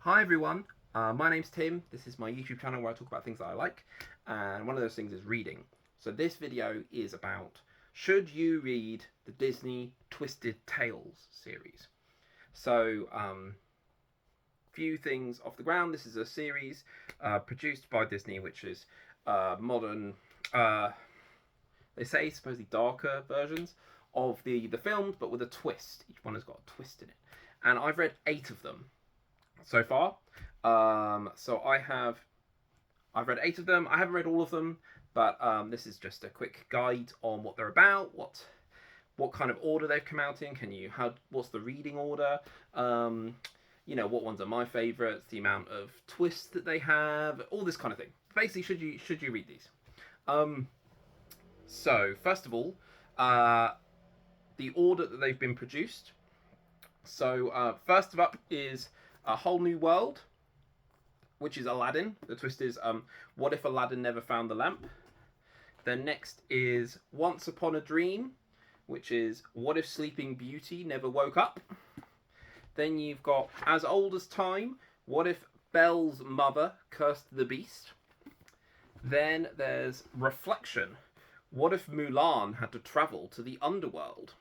Hi everyone, my name's Tim. This is my YouTube channel where I talk about things that I like, and one of those things is reading. So this video is about should you read the Disney Twisted Tales series. So, few things off the ground. This is a series produced by Disney, which is modern. They say supposedly darker versions of the films, but with a twist. Each one has got a twist in it, and I've read 8 of them so far. So I've read 8 of them. I haven't read all of them, but this is just a quick guide on what they're about, what kind of order they've come out in. What's the reading order? What ones are my favourites? The amount of twists that they have, all this kind of thing. Basically, should you read these? So first of all, the order that they've been produced. So first up is A Whole New World, which is Aladdin. The twist is, what if Aladdin never found the lamp? Then next is Once Upon a Dream, which is what if Sleeping Beauty never woke up? Then you've got As Old as Time, what if Belle's mother cursed the beast? Then there's Reflection, what if Mulan had to travel to the underworld?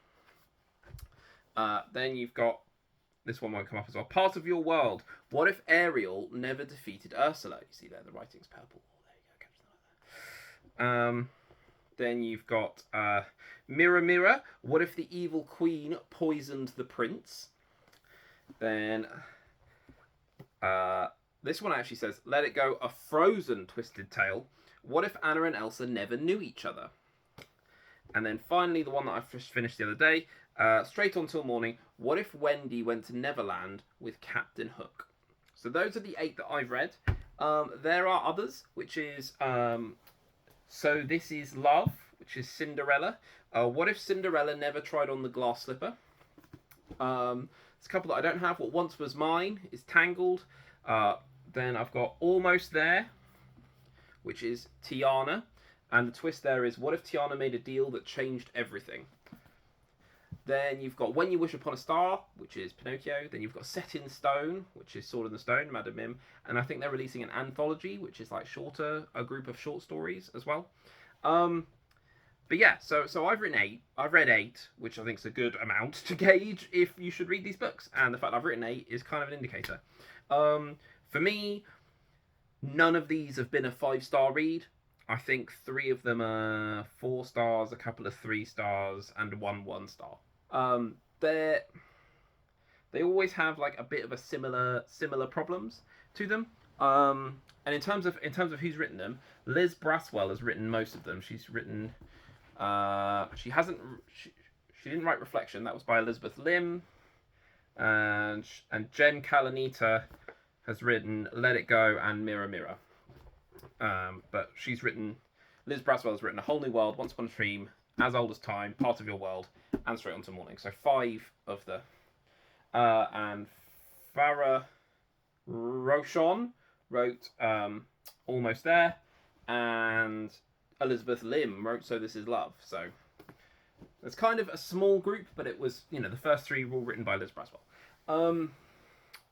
Then you've got, this one won't come up as well, Part of Your World, what if Ariel never defeated Ursula? You see there, the writing's purple. There you go. Then you've got Mirror Mirror, what if the evil queen poisoned the prince? Then this one actually says, Let It Go, A Frozen Twisted Tale, what if Anna and Elsa never knew each other? And then finally, the one that I just finished the other day, Straight On Till Morning, what if Wendy went to Neverland with Captain Hook? So those are the 8 that I've read. There are others, which is, so this is Love, which is Cinderella. What if Cinderella never tried on the glass slipper? There's a couple that I don't have. What Once Was Mine is Tangled. Then I've got Almost There, which is Tiana. And the twist there is, what if Tiana made a deal that changed everything? Then you've got When You Wish Upon a Star, which is Pinocchio. Then you've got Set in Stone, which is Sword in the Stone, Madam Mim. And I think they're releasing an anthology, which is like a group of short stories as well. But yeah, so I've written 8. I've read 8, which I think is a good amount to gauge if you should read these books. And the fact that I've written 8 is kind of an indicator. For me, none of these have been a 5-star read. I think 3 of them are 4 stars, a couple of 3 stars, and 1 star. They always have like a bit of a similar problems to them. And in terms of who's written them, Liz Braswell has written most of them. She's written. She didn't write Reflection. That was by Elizabeth Lim. And Jen Kalanita has written Let It Go and Mirror Mirror. But Liz Braswell has written A Whole New World, Once Upon a Dream, As Old as Time, Part of Your World, and Straight On to Morning. So 5 of the... and Farah Rochon wrote Almost There, and Elizabeth Lim wrote So This Is Love. So it's kind of a small group, but it was, the first 3 were all written by Liz Braswell.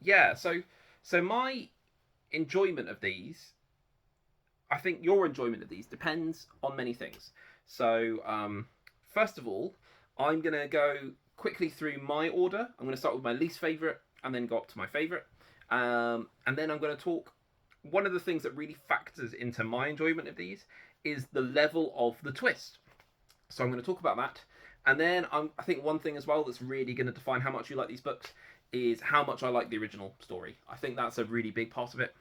Yeah, so my enjoyment of these, I think your enjoyment of these depends on many things. So, first of all, I'm going to go quickly through my order. I'm going to start with my least favourite and then go up to my favourite. And then I'm going to talk... One of the things that really factors into my enjoyment of these is the level of the twist. So I'm going to talk about that. And then I think one thing as well that's really going to define how much you like these books is how much I like the original story. I think that's a really big part of it.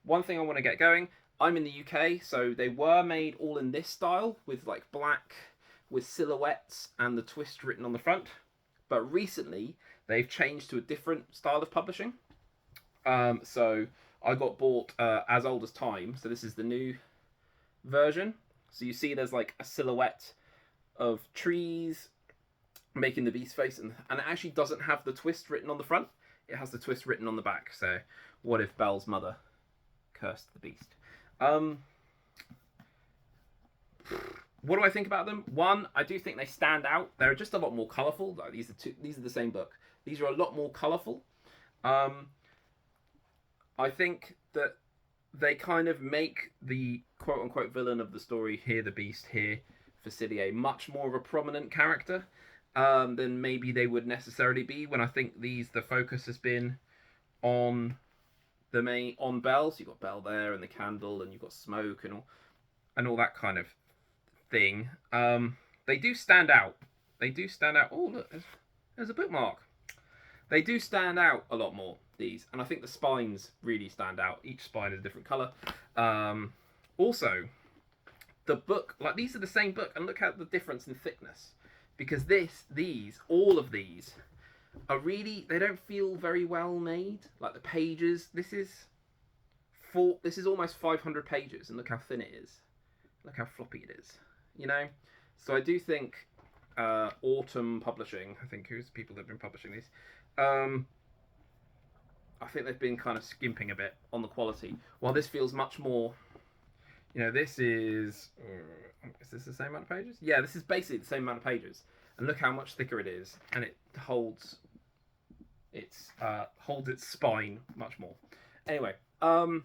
One thing I want to get going, I'm in the UK, so they were made all in this style, with like black, with silhouettes and the twist written on the front. But recently, they've changed to a different style of publishing. So I got bought As Old as Time, so this is the new version. So you see there's like a silhouette of trees making the beast face, and it actually doesn't have the twist written on the front. It has the twist written on the back. So what if Belle's mother cursed the beast? What do I think about them? One, I do think they stand out. They're just a lot more colourful. Like these are the same book. These are a lot more colourful. I think that they kind of make the quote unquote villain of the story here, the Beast here, Facilier, much more of a prominent character than maybe they would necessarily be. When I think the focus has been on on Belle. So you've got Belle there and the candle, and you've got smoke and all that kind of thing. They do stand out. They do stand out. Oh look, there's a bookmark. They do stand out a lot more, these, and I think the spines really stand out. Each spine is a different colour. Also, the book, like these are the same book, and look at the difference in thickness. Because all of these are really, they don't feel very well made. Like the pages, this is almost 500 pages, and look how thin it is. Look how floppy it is. You know? So I do think Autumn Publishing, I think who's the people that have been publishing these, I think they've been kind of skimping a bit on the quality. While this feels much more, you know, this is this the same amount of pages? Yeah, this is basically the same amount of pages. And look how much thicker it is, and it holds its spine much more. Anyway, but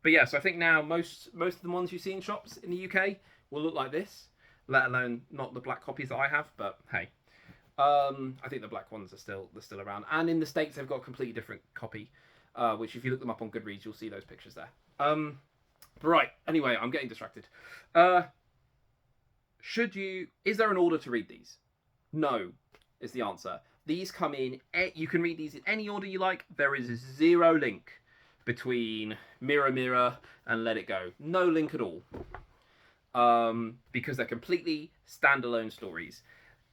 yeah, so I think now most of the ones you see in shops in the UK will look like this, let alone not the black copies that I have, but hey. I think the black ones are still around, and in the States they've got a completely different copy, which if you look them up on Goodreads you'll see those pictures there. Right. Anyway, I'm getting distracted. Is there an order to read these? No, is the answer. These come in. You can read these in any order you like. There is zero link between Mirror Mirror and Let It Go. No link at all. Because they're completely standalone stories.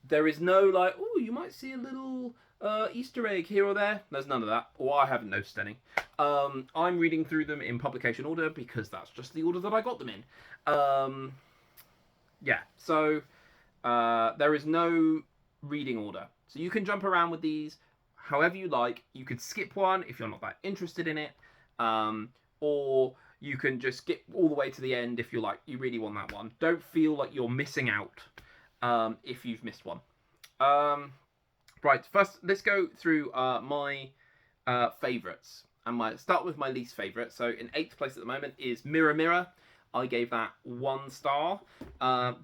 There is no like, oh, you might see a little Easter egg here or there. There's none of that, or I haven't noticed any. I'm reading through them in publication order because that's just the order that I got them in. Yeah, so there is no reading order. So you can jump around with these however you like. You could skip one if you're not that interested in it. Or you can just skip all the way to the end if you really want that one. Don't feel like you're missing out if you've missed one. Right, first let's go through my favourites. And start with my least favourite. So in 8th place at the moment is Mirror Mirror. I gave that 1 star.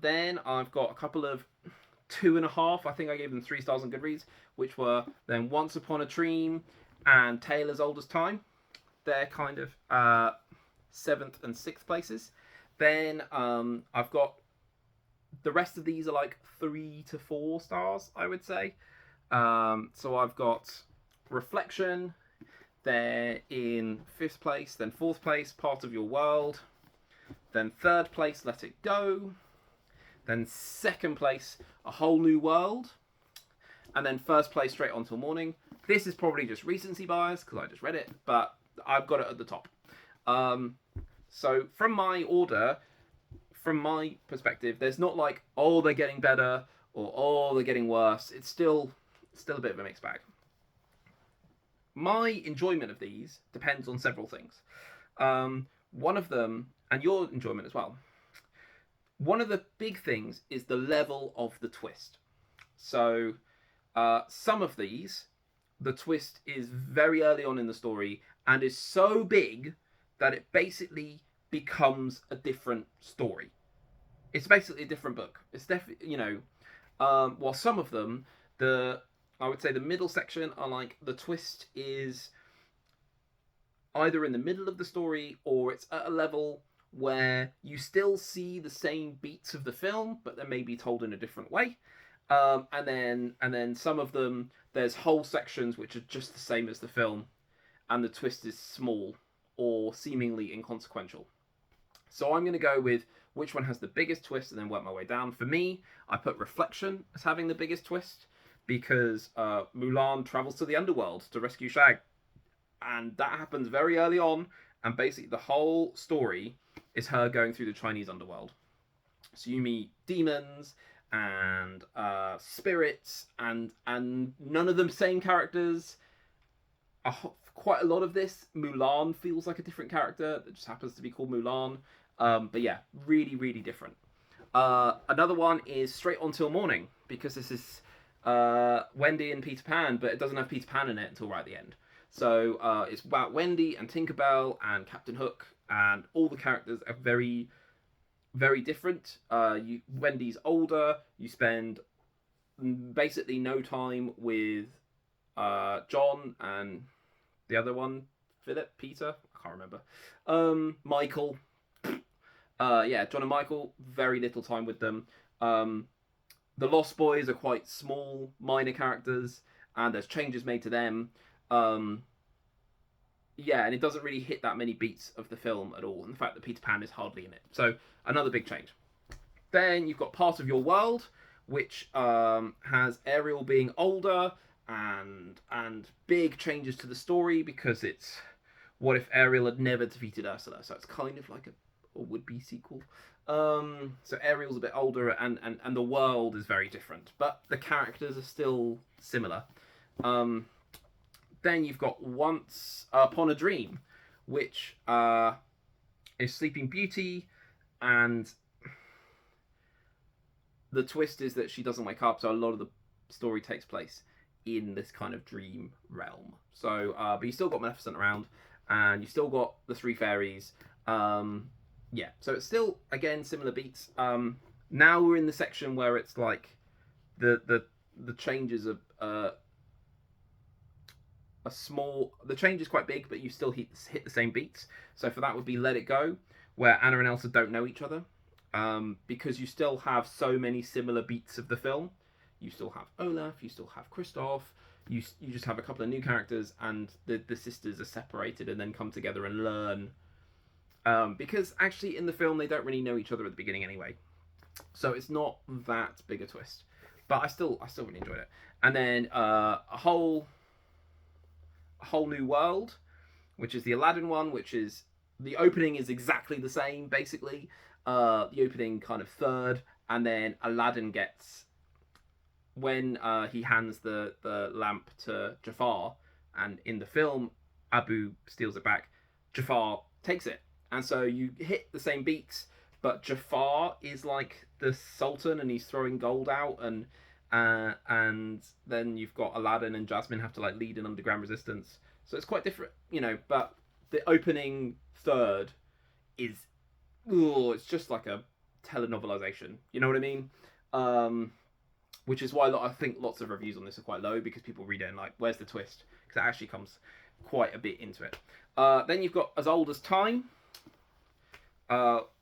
Then I've got a couple of 2.5. I think I gave them 3 stars on Goodreads, which were then Once Upon a Dream and Tale as Old as Time. They're kind of 7th and 6th places. Then I've got the rest of these are like 3 to 4 stars, I would say. So I've got Reflection. They're in 5th place. Then 4th place, Part of Your World. Then 3rd place, Let It Go. Then 2nd place, A Whole New World. And then 1st place, Straight On Till Morning. This is probably just recency bias because I just read it, but I've got it at the top. So from my order, from my perspective, there's not like, oh, they're getting better or oh, they're getting worse. It's still a bit of a mixed bag. My enjoyment of these depends on several things. One of them, and your enjoyment as well, one of the big things is the level of the twist. So some of these, the twist is very early on in the story and is so big that it basically becomes a different story. It's basically a different book. It's definitely, while some of them, I would say the middle section are like, the twist is either in the middle of the story or it's at a level where you still see the same beats of the film, but they're maybe told in a different way. And then some of them, there's whole sections which are just the same as the film, and the twist is small or seemingly inconsequential. So I'm going to go with which one has the biggest twist and then work my way down. For me, I put Reflection as having the biggest twist because Mulan travels to the underworld to rescue Shag. And that happens very early on, and basically the whole story is her going through the Chinese underworld. So you meet demons and spirits, and none of them same characters. Quite a lot of this, Mulan feels like a different character that just happens to be called Mulan. But yeah, really, really different. Another one is Straight On Till Morning, because this is Wendy and Peter Pan, but it doesn't have Peter Pan in it until right at the end. So it's about Wendy and Tinkerbell and Captain Hook, and all the characters are very, very different. Wendy's older. You spend basically no time with John and the other one, Philip, Peter, I can't remember. Michael. Yeah, John and Michael, very little time with them. The Lost Boys are quite small, minor characters, and there's changes made to them. Yeah, and it doesn't really hit that many beats of the film at all. And the fact that Peter Pan is hardly in it. So, another big change. Then you've got Part of Your World, which has Ariel being older and big changes to the story because it's what if Ariel had never defeated Ursula? So it's kind of like a would-be sequel. So Ariel's a bit older and the world is very different, but the characters are still similar. Then you've got Once Upon a Dream, which is Sleeping Beauty, and the twist is that she doesn't wake up, so a lot of the story takes place in this kind of dream realm. So, but you still got Maleficent around, and you still got the three fairies. Yeah, so it's still, again, similar beats. Now we're in the section where it's like the changes of the change is quite big, but you still hit the same beats. So for that would be Let It Go, where Anna and Elsa don't know each other, because you still have so many similar beats of the film. You still have Olaf, you still have Kristoff, you just have a couple of new characters, and the sisters are separated and then come together and learn. Because actually in the film they don't really know each other at the beginning anyway, so it's not that big a twist. But I still really enjoyed it. And then a whole new world, which is the Aladdin one, which is the opening is exactly the same basically. The opening kind of third, and then Aladdin gets when he hands the lamp to Jafar, and in the film Abu steals it back. Jafar takes it. And so you hit the same beats, but Jafar is like the Sultan and he's throwing gold out, and then you've got Aladdin and Jasmine have to like lead an underground resistance. So it's quite different, but the opening third is, it's just like a telenovelization. You know what I mean? Which is why I think lots of reviews on this are quite low, because people read it and like, where's the twist? Because it actually comes quite a bit into it. Then you've got As Old as Time,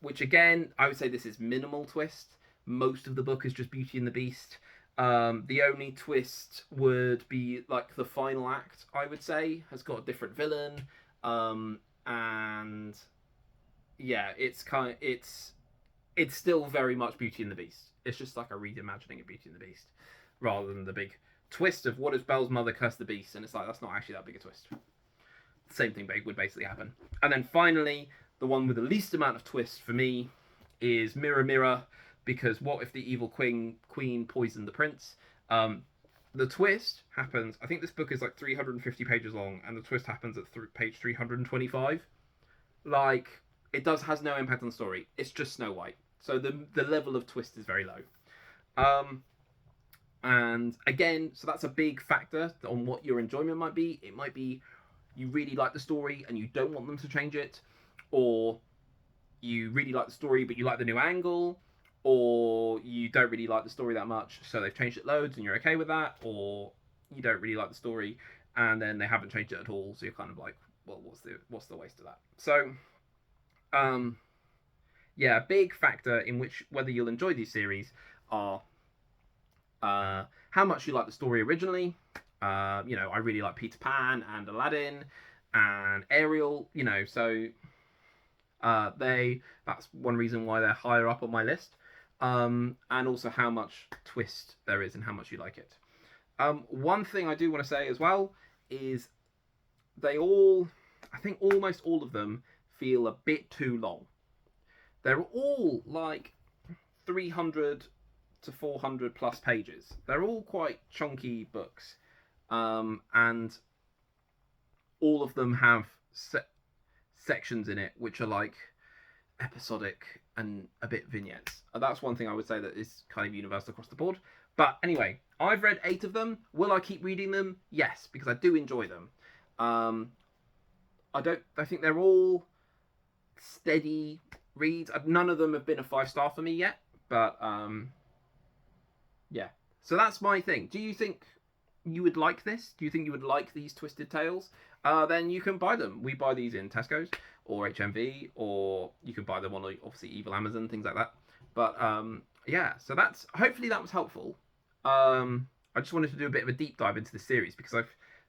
which again, I would say this is minimal twist. Most of the book is just Beauty and the Beast. The only twist would be like the final act, I would say, has got a different villain. And yeah, it's still very much Beauty and the Beast. It's just like a reimagining of Beauty and the Beast, rather than the big twist of what if Belle's mother cursed the beast, and it's like, that's not actually that big a twist. Same thing would basically happen. And then finally, the one with the least amount of twist for me is Mirror Mirror, because what if the evil queen poisoned the prince? The twist happens, I think this book is like 350 pages long, and the twist happens at page 325. Like, it has no impact on the story. It's just Snow White. So the level of twist is very low. And again, so that's a big factor on what your enjoyment might be. It might be you really like the story and you don't want them to change it, or you really like the story but you like the new angle, or you don't really like the story that much so they've changed it loads and you're okay with that, or you don't really like the story and then they haven't changed it at all, so you're kind of like, well, what's the waste of that? So yeah, a big factor in whether you'll enjoy these series are how much you like the story originally. I really like Peter Pan and Aladdin and Ariel, so that's one reason why they're higher up on my list. And also how much twist there is and how much you like it. One thing I do want to say as well is I think almost all of them feel a bit too long. They're all like 300 to 400 plus pages. They're all quite chunky books. And all of them have sections in it which are like episodic and a bit vignettes. That's one thing I would say that is kind of universal across the board. But anyway, I've read 8 of them. Will I keep reading them? Yes, because I do enjoy them. I think they're all steady reads. None of them have been a 5-star for me yet, but yeah. So that's my thing. Do you think you would like this? Do you think you would like these Twisted Tales? Then you can buy them. We buy these in Tesco's or HMV, or you can buy them on obviously Evil Amazon, things like that. But yeah, so that's, hopefully that was helpful. I just wanted to do a bit of a deep dive into the series because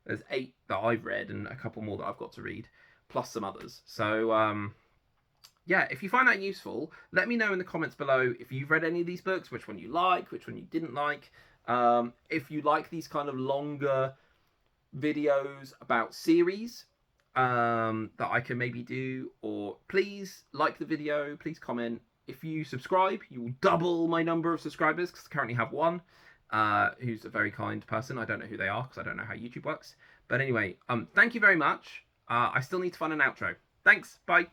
there's 8 that I've read and a couple more that I've got to read, plus some others. So yeah, if you find that useful, let me know in the comments below if you've read any of these books, which one you like, which one you didn't like. If you like these kind of longer videos about series that I can maybe do, or please like the video, please comment. If you subscribe, you will double my number of subscribers, because I currently have one who's a very kind person. I don't know who they are because I don't know how YouTube works. But anyway, thank you very much. I still need to find an outro. Thanks. Bye.